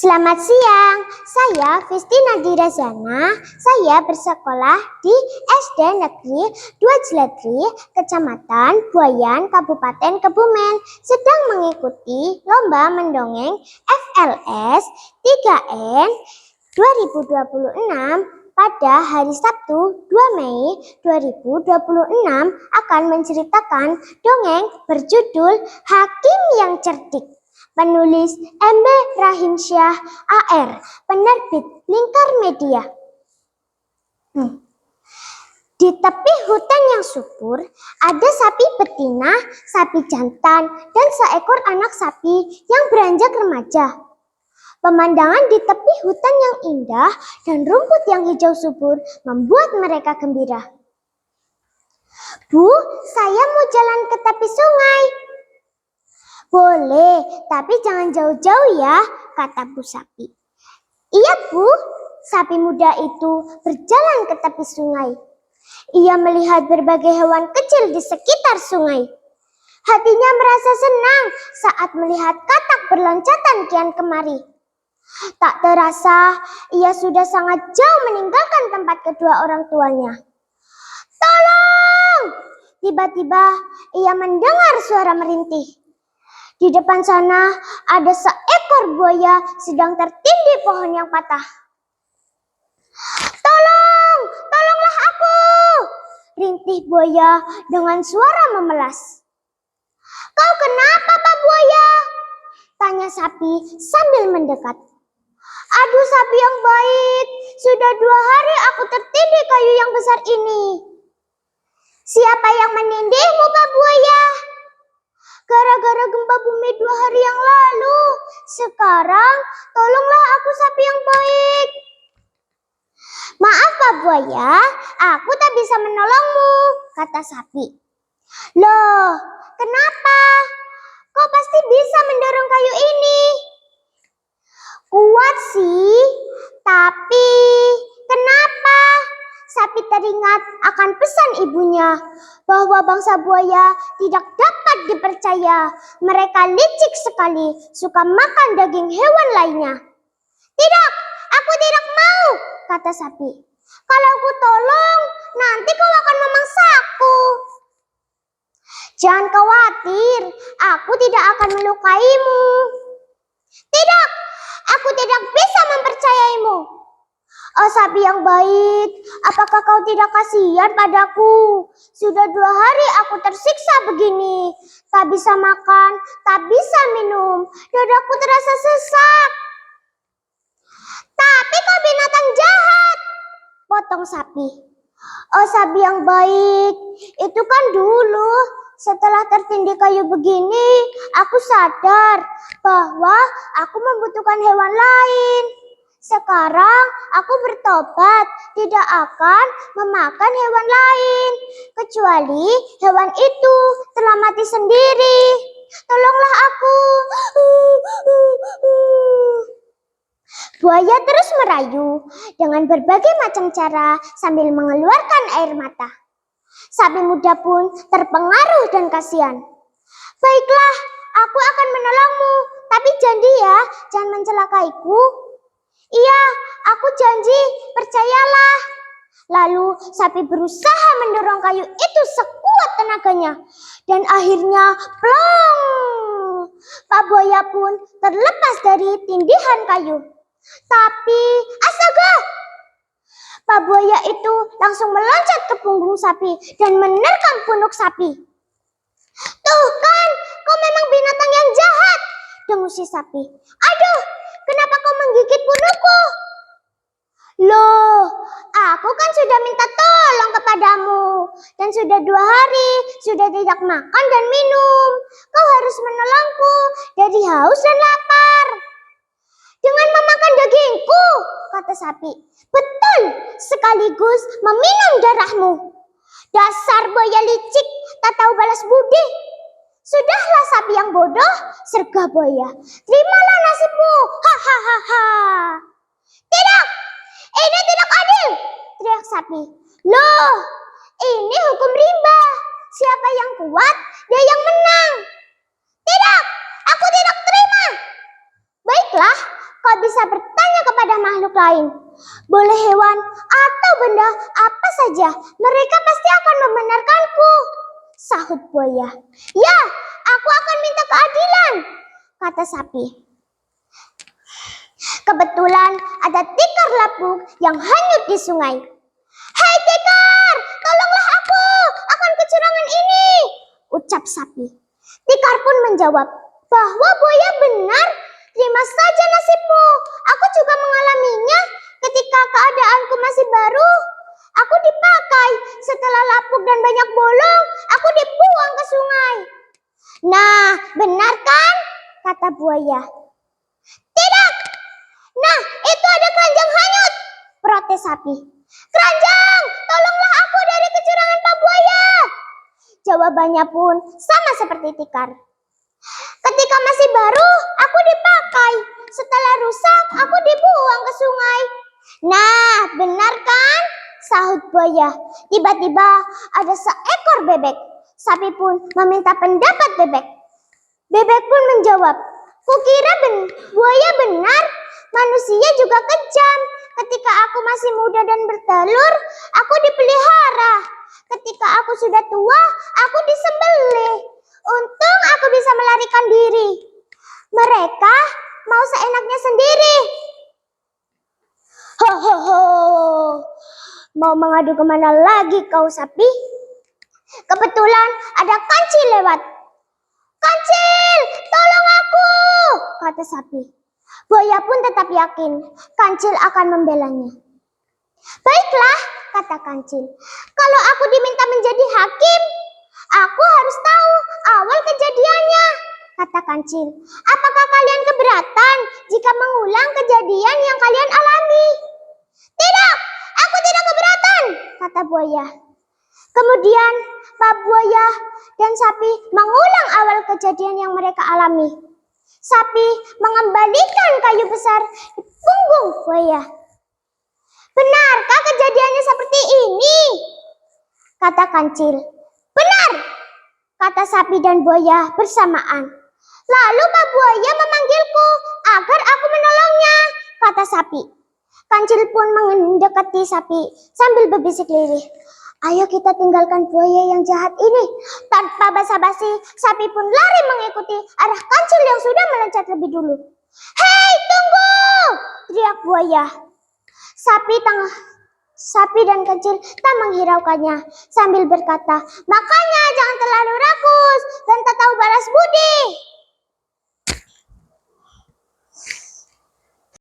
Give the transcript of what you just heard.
Selamat siang, saya Fisti Nadira Zana. Saya bersekolah di SD Negeri 2 Jiletri, Kecamatan Buayan, Kabupaten Kebumen, sedang mengikuti lomba mendongeng FLS 3N 2026 pada hari Sabtu 2 Mei 2026 akan menceritakan dongeng berjudul Hakim yang Cerdik. Penulis M.B. Rahimsyah AR, penerbit Lingkar Media. Di tepi hutan yang subur, ada sapi betina, sapi jantan, dan seekor anak sapi yang beranjak remaja. Pemandangan di tepi hutan yang indah dan rumput yang hijau subur membuat mereka gembira. Bu, saya mau jalan ke tepi sungai. Boleh, tapi jangan jauh-jauh ya, kata Bu Sapi. Iya Bu, sapi muda itu berjalan ke tepi sungai. Ia melihat berbagai hewan kecil di sekitar sungai. Hatinya merasa senang saat melihat katak berloncatan kian kemari. Tak terasa, ia sudah sangat jauh meninggalkan tempat kedua orang tuanya. Tolong! Tiba-tiba ia mendengar suara merintih. Di depan sana ada seekor buaya sedang tertindih pohon yang patah. Tolong! Tolonglah aku! Rintih buaya dengan suara memelas. Kau kenapa Pak Buaya? Tanya sapi sambil mendekat. Aduh sapi yang baik, sudah 2 hari aku tertindih kayu yang besar ini. Siapa yang menindihmu Pak Buaya? Gara-gara gempa bumi 2 hari yang lalu. Sekarang tolonglah aku sapi yang baik. Maaf Pak Buaya, aku tak bisa menolongmu, kata sapi. Loh, kenapa? Kau pasti bisa mendorong kayu ini. Kuat sih, tapi kenapa? Sapi teringat akan pesan ibunya bahwa bangsa buaya tidak dapat dipercaya. Mereka licik sekali, suka makan daging hewan lainnya. Tidak, aku tidak mau, kata sapi. Kalau aku tolong, nanti kau akan memangsaku. Jangan khawatir, aku tidak akan melukaimu. Tidak, aku tidak bisa mempercayaimu. Oh sapi yang baik, apakah kau tidak kasihan padaku? Sudah 2 hari aku tersiksa begini. Tak bisa makan, tak bisa minum. Dadaku terasa sesak. Tapi kau binatang jahat, potong sapi. Oh sapi yang baik, itu kan dulu. Setelah tertindih kayu begini, aku sadar bahwa aku membutuhkan hewan lain. Sekarang aku bertobat, tidak akan memakan hewan lain, kecuali hewan itu telah mati sendiri. Tolonglah aku. Buaya terus merayu dengan berbagai macam cara sambil mengeluarkan air mata. Sapi muda pun terpengaruh dan kasihan. Baiklah, aku akan menolongmu, tapi janji ya, jangan mencelakaiku. Iya, aku janji, percayalah. Lalu sapi berusaha mendorong kayu itu sekuat tenaganya. Dan akhirnya plong. Pak Buaya pun terlepas dari tindihan kayu. Tapi astaga! Pak Buaya itu langsung meloncat ke punggung sapi dan menerkam punuk sapi. Tuh kan, kau memang binatang yang jahat, dengus si sapi. Aduh, kenapa kau menggigit punukku? Loh, aku kan sudah minta tolong kepadamu. Dan sudah 2 hari, sudah tidak makan dan minum. Kau harus menolongku dari haus dan lapar. Dengan memakan dagingku, kata sapi. Betul, sekaligus meminum darahmu. Dasar buaya licik, tak tahu balas budi. Sudahlah sapi yang bodoh, sergah buaya. Terimalah nasibmu, hahaha. Tidak, ini tidak adil, teriak sapi. Loh, ini hukum rimba. Siapa yang kuat, dia yang menang. Tidak, aku tidak terima. Baiklah, bisa bertanya kepada makhluk lain. Boleh hewan atau benda apa saja, mereka pasti akan membenarkanku, sahut buaya. Ya, aku akan minta keadilan, kata sapi. Kebetulan ada tikar lapuk yang hanyut di sungai. Hei tikar, tolonglah aku akan kecurangan ini, ucap sapi. Tikar pun menjawab bahwa buaya benar, terima saja nasibmu. Aku juga mengalaminya ketika keadaanku masih baru. Aku dipakai, setelah lapuk dan banyak bolong, aku dibuang ke sungai. Nah, benar kan? Kata buaya. Tidak. Nah, itu ada keranjang hanyut, protes sapi. Keranjang, tolonglah aku dari kecurangan Pak Buaya. Jawabannya pun sama seperti tikar. Ketika masih baru, aku dipakai. Setelah rusak, aku dibuang ke sungai. Nah, benar kan? Sahut buaya. Tiba-tiba ada seekor bebek. Sapi pun meminta pendapat bebek. Bebek pun menjawab, kukira buaya benar, manusia juga kejam. Ketika aku masih muda dan bertelur, aku dipelihara. Ketika aku sudah tua, aku disembelih. Untung aku bisa melarikan diri. Mereka mau seenaknya sendiri. Ho ho ho. Mau mengadu kemana lagi kau sapi? Kebetulan ada kancil lewat. Kancil, tolong aku, kata sapi. Buaya pun tetap yakin kancil akan membelanya. Baiklah, kata kancil. Kalau aku diminta menjadi hakim, aku harus tahu awal kejadiannya, kata kancil. Apakah kalian keberatan jika mengulang kejadian yang kalian alami? Tidak, aku tidak keberatan, kata buaya. Kemudian Pak Buaya dan sapi mengulang awal kejadian yang mereka alami. Sapi mengembalikan kayu besar di punggung buaya. Benarkah kejadiannya seperti ini? Kata kancil. Benar, kata sapi dan buaya bersamaan. Lalu Pak Buaya memanggilku agar aku menolongnya, kata sapi. Kancil pun mendekati sapi sambil berbisik lirih. Ayo kita tinggalkan buaya yang jahat ini. Tanpa basa-basi, sapi pun lari mengikuti arah kancil yang sudah meloncat lebih dulu. Hei, tunggu! Teriak buaya. Sapi dan kancil tak menghiraukannya sambil berkata, makanya jangan terlalu rakus dan tak tahu balas budi.